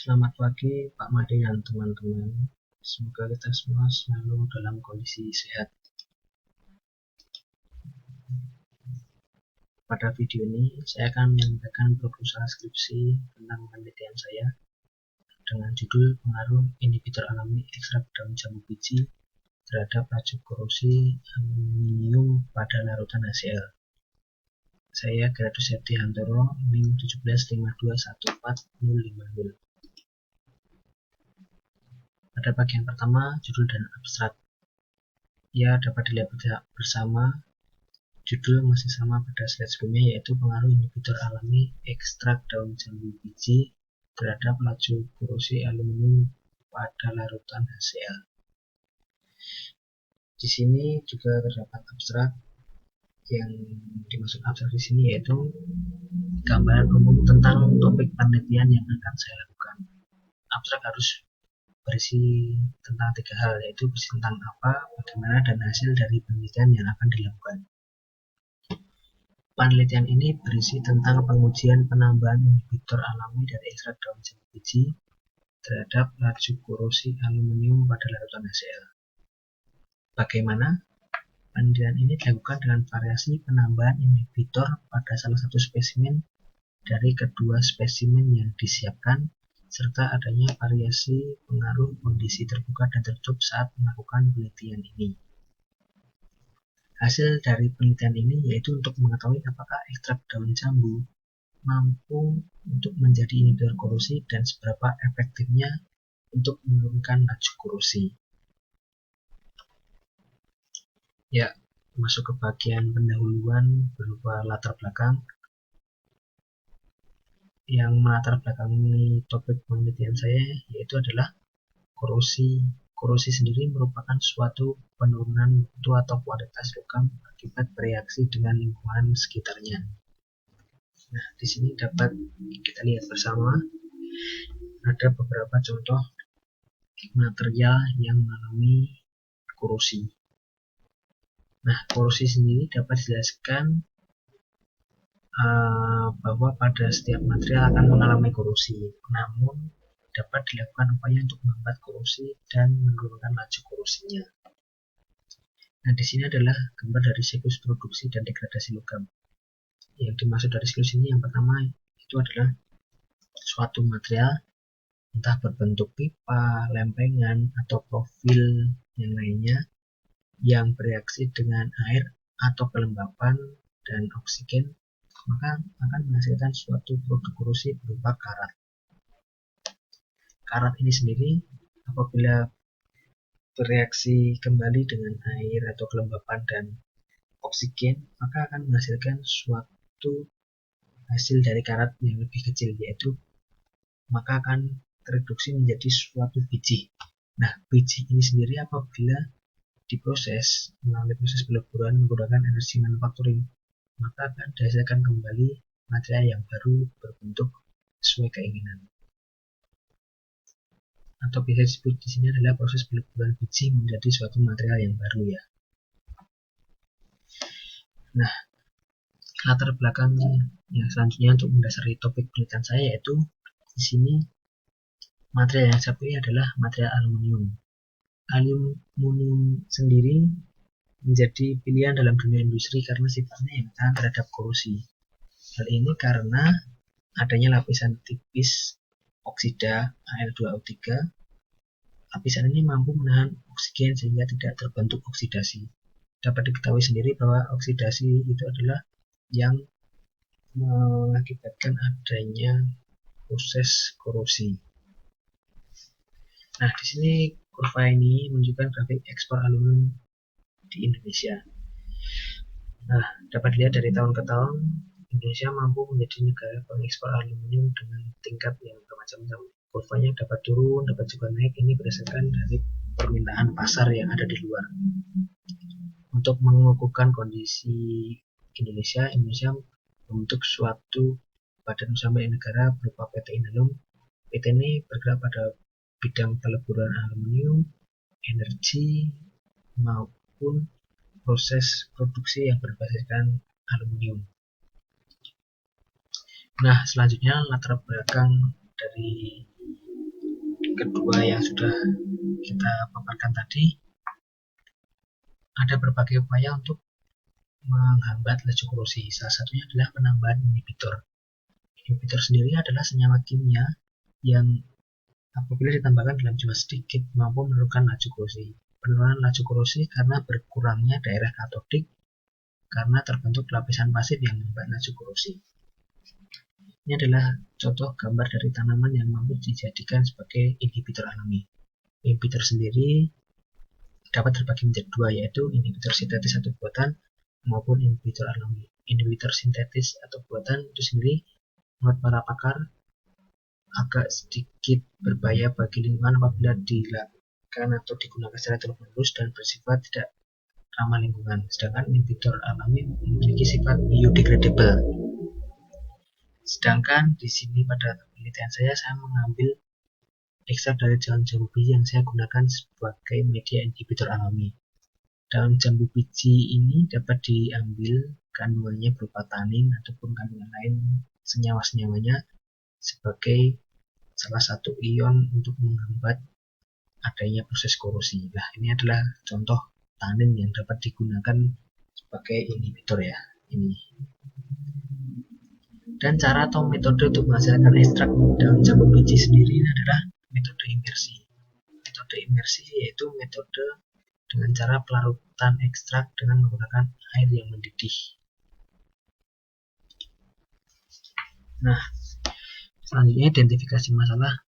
Selamat pagi Pak Made dan teman-teman. Semoga kita semua selalu dalam kondisi sehat. Pada video ini, saya akan menyampaikan proposal skripsi tentang penelitian saya dengan judul pengaruh inhibitor alami ekstrak daun jambu biji terhadap laju korosi aluminium pada larutan HCl. Saya Gradus Septi Hantoro, NIM 175214050. Pada bagian pertama, judul dan abstrak. Ya, dapat dilihat bersama. Judul masih sama pada slide sebelumnya, yaitu pengaruh inhibitor alami ekstrak daun jambu biji terhadap laju korosi aluminium pada larutan HCl. Di sini juga terdapat abstrak. Yang dimaksud abstrak di sini yaitu gambaran umum tentang topik penelitian yang akan saya lakukan. Abstrak harus berisi tentang 3 hal, yaitu berisi tentang apa, bagaimana, dan hasil dari penelitian yang akan dilakukan. Penelitian ini berisi tentang pengujian penambahan inhibitor alami dari ekstrak daun jambu biji terhadap laju korosi aluminium pada larutan HCl. Bagaimana? Penelitian ini dilakukan dengan variasi penambahan inhibitor pada salah satu spesimen dari kedua spesimen yang disiapkan, serta adanya variasi pengaruh kondisi terbuka dan tertutup saat melakukan penelitian ini. Hasil dari penelitian ini yaitu untuk mengetahui apakah ekstrak daun jambu mampu untuk menjadi inhibitor korosi dan seberapa efektifnya untuk menurunkan laju korosi. Ya, masuk ke bagian pendahuluan berupa latar belakang. Yang melatar belakangi topik penelitian saya yaitu adalah korosi. Korosi sendiri merupakan suatu penurunan mutu atau kualitas logam akibat bereaksi dengan lingkungan sekitarnya. Nah, di sini dapat kita lihat bersama ada beberapa contoh material yang mengalami korosi. Nah, korosi sendiri dapat dijelaskan bahwa pada setiap material akan mengalami korosi, namun dapat dilakukan upaya untuk menghambat korosi dan menurunkan laju korosinya. Nah, di sini adalah gambar dari siklus produksi dan degradasi logam. Yang dimaksud dari siklus ini yang pertama itu adalah suatu material entah berbentuk pipa, lempengan, atau profil yang lainnya yang bereaksi dengan air atau kelembapan dan oksigen, maka akan menghasilkan suatu produk korosi berupa karat. Karat ini sendiri apabila bereaksi kembali dengan air atau kelembapan dan oksigen, maka akan menghasilkan suatu hasil dari karat yang lebih kecil, yaitu maka akan tereduksi menjadi suatu biji. Nah, biji ini sendiri apabila diproses melalui proses peleburan menggunakan energi manufacturing, maka akan dihasilkan kembali material yang baru berbentuk sesuai keinginan. Atau bisa disebut di sini adalah proses peleburan biji menjadi suatu material yang baru ya. Nah, latar belakang yang selanjutnya untuk mendasari topik penelitian saya yaitu di sini material yang saya pilih adalah material aluminium. Aluminium sendiri menjadi pilihan dalam dunia industri karena sifatnya yang tahan terhadap korosi. Hal ini karena adanya lapisan tipis oksida Al2O3. Lapisan ini mampu menahan oksigen sehingga tidak terbentuk oksidasi. Dapat diketahui sendiri bahwa oksidasi itu adalah yang mengakibatkan adanya proses korosi. Nah, di sini kurva ini menunjukkan grafik ekspor aluminium di Indonesia. Nah, dapat dilihat dari tahun ke tahun Indonesia mampu menjadi negara pengekspor aluminium dengan tingkat yang bermacam-macam. Kurvanya dapat turun, dapat juga naik. Ini berdasarkan dari permintaan pasar yang ada di luar. Untuk mengukuhkan kondisi Indonesia membentuk suatu badan usaha milik negara berupa PT Inalum. PT ini bergerak pada bidang peleburan aluminium, energi, maupun proses produksi yang berbasiskan aluminium. Nah, selanjutnya latar belakang dari kedua yang sudah kita paparkan tadi, ada berbagai upaya untuk menghambat laju korosi. Salah satunya adalah penambahan inhibitor. Inhibitor sendiri adalah senyawa kimia yang apabila ditambahkan dalam jumlah sedikit mampu menurunkan laju korosi. Penurunan laju korosi karena berkurangnya daerah katodik karena terbentuk lapisan pasif yang membuat laju korosi. Ini adalah contoh gambar dari tanaman yang mampu dijadikan sebagai inhibitor alami. Inhibitor sendiri dapat terbagi menjadi dua, yaitu inhibitor sintetis atau buatan maupun inhibitor alami. Inhibitor sintetis atau buatan itu sendiri menurut para pakar agak sedikit berbahaya bagi lingkungan apabila dilakukan atau digunakan secara terus-menerus dan bersifat tidak ramah lingkungan. Sedangkan inhibitor alami memiliki sifat biodegradable. Sedangkan di sini pada penelitian saya mengambil ekstrak dari daun jambu biji yang saya gunakan sebagai media inhibitor alami. Daun jambu biji ini dapat diambil kandungannya berupa tanin ataupun kandungan lain senyawa-senyawanya sebagai salah satu ion untuk menghambat adanya proses korosi. Nah, ini adalah contoh tanin yang dapat digunakan sebagai inhibitor ya. Ini. Dan cara atau metode untuk menghasilkan ekstrak daun jambu biji sendiri adalah metode imersi. Metode imersi yaitu metode dengan cara pelarutan ekstrak dengan menggunakan air yang mendidih. Nah, selanjutnya identifikasi masalah.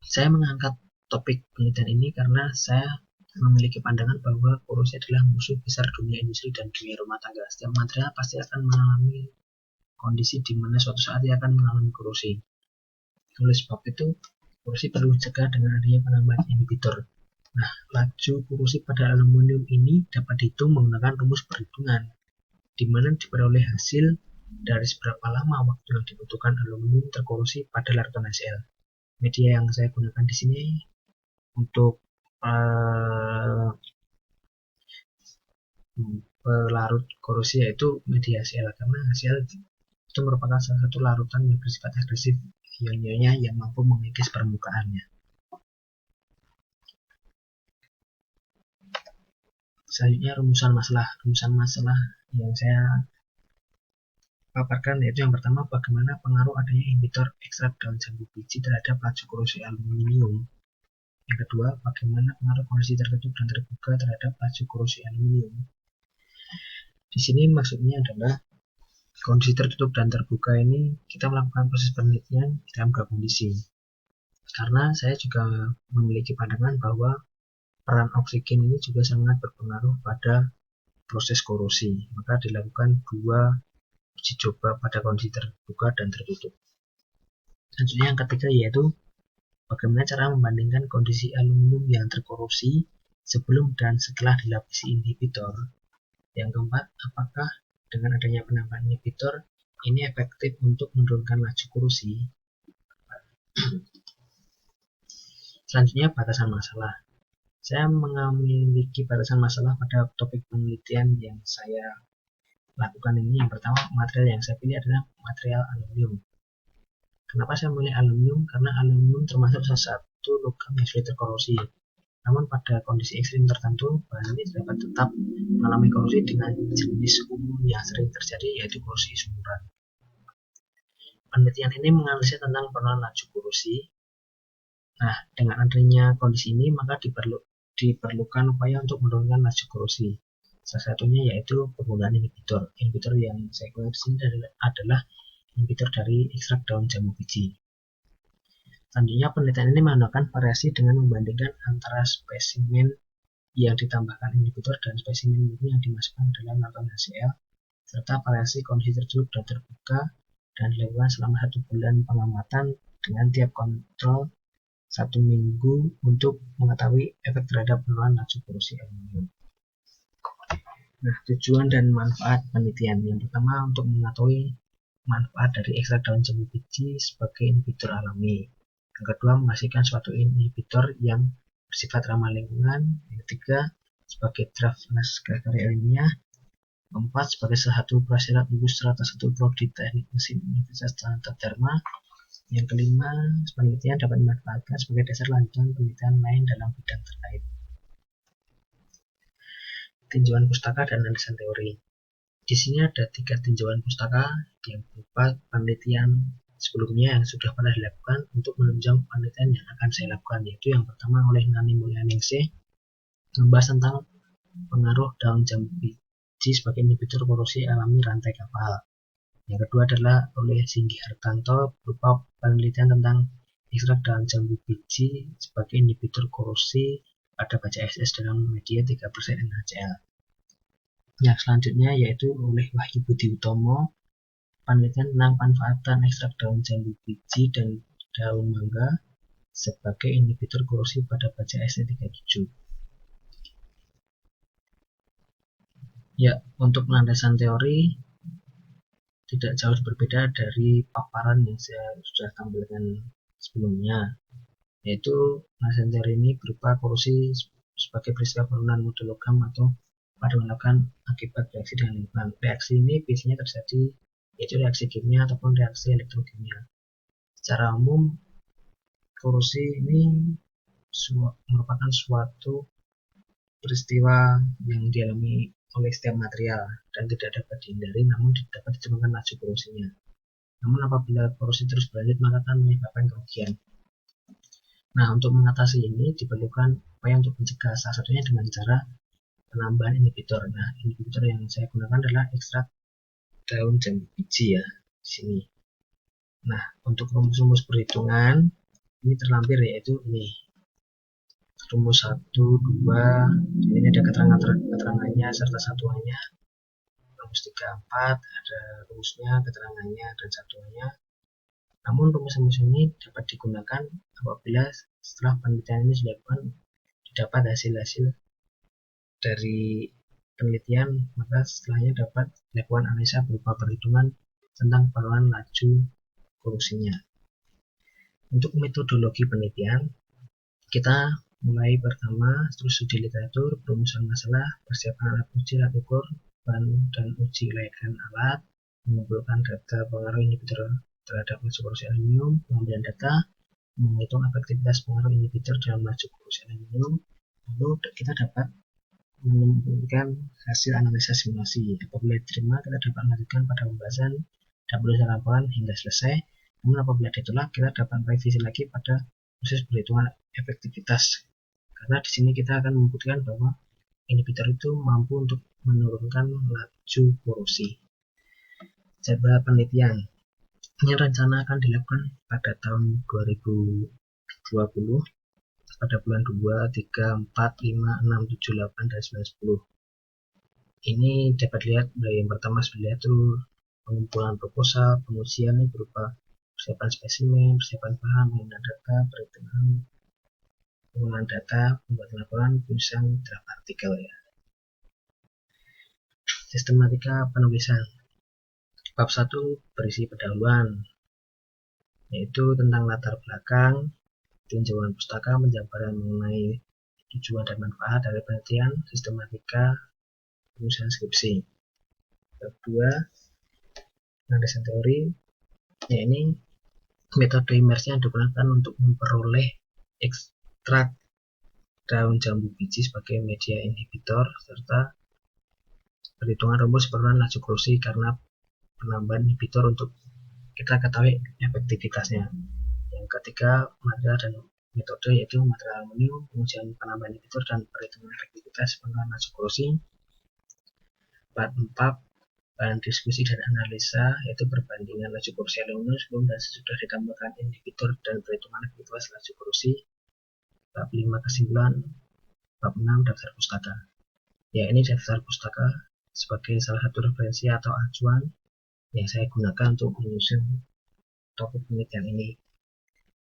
Saya mengangkat topik penelitian ini karena saya memiliki pandangan bahwa korosi adalah musuh besar dunia industri dan dunia rumah tangga. Setiap material pasti akan mengalami kondisi di mana suatu saat ia akan mengalami korosi. Oleh sebab itu, korosi perlu dicegah dengan adanya penambahan inhibitor. Nah, laju korosi pada aluminium ini dapat dihitung menggunakan rumus perhitungan, di mana diperoleh hasil dari seberapa lama waktu yang dibutuhkan aluminium terkorosi pada larutan HCl. Media yang saya gunakan di sini untuk pelarut korosi yaitu media HCl, karena HCl itu merupakan salah satu larutan yang bersifat agresif ion-ionnya yang mampu mengikis permukaannya. Selanjutnya rumusan masalah. Rumusan masalah yang saya paparkan yaitu yang pertama, bagaimana pengaruh adanya inhibitor ekstrak daun jambu biji terhadap laju korosi aluminium. Yang kedua, bagaimana pengaruh kondisi tertutup dan terbuka terhadap laju korosi aluminium. Di sini maksudnya adalah kondisi tertutup dan terbuka ini kita melakukan proses penelitian dalam dua kondisi. Karena saya juga memiliki pandangan bahwa peran oksigen ini juga sangat berpengaruh pada proses korosi. Maka dilakukan dua uji coba pada kondisi terbuka dan tertutup. Selanjutnya yang ketiga yaitu bagaimana cara membandingkan kondisi aluminium yang terkorosi sebelum dan setelah dilapisi inhibitor. Yang keempat, apakah dengan adanya penambahan inhibitor ini efektif untuk menurunkan laju korosi. Selanjutnya batasan masalah. Saya memiliki batasan masalah pada topik penelitian yang saya lakukan ini. Yang pertama, material yang saya pilih adalah material aluminium. Kenapa saya memilih aluminium? Karena aluminium termasuk salah satu logam yang sulit terkorosi. Namun pada kondisi ekstrim tertentu, bahan ini dapat tetap mengalami korosi dengan jenis umum yang sering terjadi, yaitu korosi sumuran. Penelitian ini menganalisis tentang penurunan laju korosi. Nah, dengan adanya kondisi ini, maka diperlukan upaya untuk menurunkan laju korosi. Salah satunya yaitu penggunaan inhibitor. Inhibitor yang saya gunakan di sini adalah inhibitor dari ekstrak daun jambu biji. Selanjutnya, penelitian ini menggunakan variasi dengan membandingkan antara spesimen yang ditambahkan inhibitor dan spesimen murni yang dimasukkan ke dalam larutan HCl, serta variasi kondisi tertutup dan terbuka, dan dilakukan selama 1 bulan pengamatan dengan tiap kontrol 1 minggu untuk mengetahui efek terhadap penurunan laju korosi aluminium. Nah, tujuan dan manfaat penelitian. Yang pertama, untuk mengetahui manfaat dari ekstrak daun jambu biji sebagai inhibitor alami. Yang kedua, menghasilkan suatu inhibitor yang bersifat ramah lingkungan. Yang ketiga, sebagai draft naskah karya ilmiah. Keempat, sebagai salah satu prasyarat lulus strata 1 prodi teknik mesin Universitas Trisakti Dharma. Yang kelima, penelitian dapat dimanfaatkan sebagai dasar lanjutan penelitian lain dalam bidang terkait. Tinjauan pustaka dan landasan teori. Di sini ada 3 tinjauan pustaka yang berupa penelitian sebelumnya yang sudah pernah dilakukan untuk menunjang penelitian yang akan saya lakukan, yaitu yang pertama oleh Nani Mulyaningsih membahas tentang pengaruh daun jambu biji sebagai inhibitor korosi alami rantai kapal. Yang kedua adalah oleh Singgi Hartanto berupa penelitian tentang ekstrak daun jambu biji sebagai inhibitor korosi pada baja SS dalam media 3% NaCl. Yang selanjutnya yaitu oleh Wahyu Budi Utomo penelitian tentang pemanfaatan ekstrak daun jambu biji dan daun mangga sebagai inhibitor korosi pada baja ST37. Ya, untuk landasan teori tidak jauh berbeda dari paparan yang saya sudah tampilkan sebelumnya, yaitu landasan teori ini berupa korosi sebagai peristiwa penurunan mutu logam atau pada melakukan akibat reaksi dengan lingkungan. Reaksi ini biasanya terjadi yaitu reaksi kimia ataupun reaksi elektrokimia. Secara umum, korosi ini merupakan suatu peristiwa yang dialami oleh setiap material dan tidak dapat dihindari, namun dapat ditemukan laju korosinya. Namun apabila korosi terus berlanjut maka akan menyebabkan kerugian. Nah, untuk mengatasi ini diperlukan upaya untuk mencegah, salah satunya dengan cara penambahan inhibitor. Nah, inhibitor yang saya gunakan adalah ekstrak daun jambu biji ya di sini. Nah, untuk rumus-rumus perhitungan ini terlampir yaitu ini. Rumus 1, 2, ini ada keterangannya serta satuannya. Rumus 3, 4 ada rumusnya, keterangannya, dan satuannya. Namun rumus-rumus ini dapat digunakan apabila setelah penelitian ini dilakukan didapat hasil-hasil dari penelitian, maka setelahnya dapat dilakukan analisa berupa perhitungan tentang penurunan laju korosinya. Untuk metodologi penelitian, kita mulai pertama studi literatur, perumusan masalah, persiapan alat uji, alat ukur, dan uji kelayakan alat, mengumpulkan data pengaruh inhibitor terhadap laju korosi aluminium, pengambilan data, menghitung efektivitas pengaruh inhibitor dalam laju korosi aluminium, lalu kita dapat menemukan hasil analisa simulasi. Apabila diterima, kita dapat melanjutkan pada pembahasan dan penulisan laporan hingga selesai. Namun apabila ditolak, kita dapat revisi lagi pada proses perhitungan efektivitas. Karena di sini kita akan membuktikan bahwa inhibitor itu mampu untuk menurunkan laju korosi. Jadwal penelitian ini rencana akan dilakukan pada tahun 2020 pada bulan 2, 3, 4, 5, 6, 7, 8, dan 9, 10. Ini dapat dilihat dari yang pertama itu pengumpulan proposal, pengujian ini berupa persiapan spesimen, persiapan bahan, penggunaan data, perhitungan, penggunaan data, pembuatan laporan, penulisan draft artikel ya. Sistematika penulisan. Bab 1 berisi pendahuluan, yaitu tentang latar belakang, tinjauan pustaka, penjabaran mengenai tujuan dan manfaat dari penelitian, sistematika, penulisan skripsi. Bab 2 landasan teori, yakni metode imersi yang digunakan untuk memperoleh ekstrak daun jambu biji sebagai media inhibitor serta perhitungan rumus penurunan laju korosi karena penambahan inhibitor untuk kita ketahui efektivitasnya. Yang ketiga, material dan metode yaitu material aluminium, pengujian penambahan inhibitor dan perhitungan efektivitas penurunan laju korosi. Bab 4 bahan diskusi dan analisa yaitu perbandingan laju korosi aluminium sebelum dan sesudah ditambahkan inhibitor dan perhitungan efektivitas laju korosi. Bab 5 kesimpulan. Bab 6 daftar pustaka. Ya, ini daftar pustaka sebagai salah satu referensi atau acuan yang saya gunakan untuk menyusun topik penelitian ini.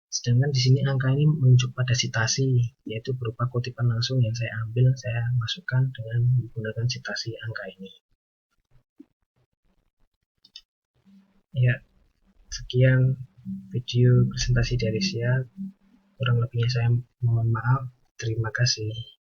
Sedangkan di sini angka ini menunjuk pada citasi, yaitu berupa kutipan langsung yang saya ambil, saya masukkan dengan menggunakan citasi angka ini. Ya, sekian video presentasi dari saya. Kurang lebihnya saya mohon maaf. Terima kasih.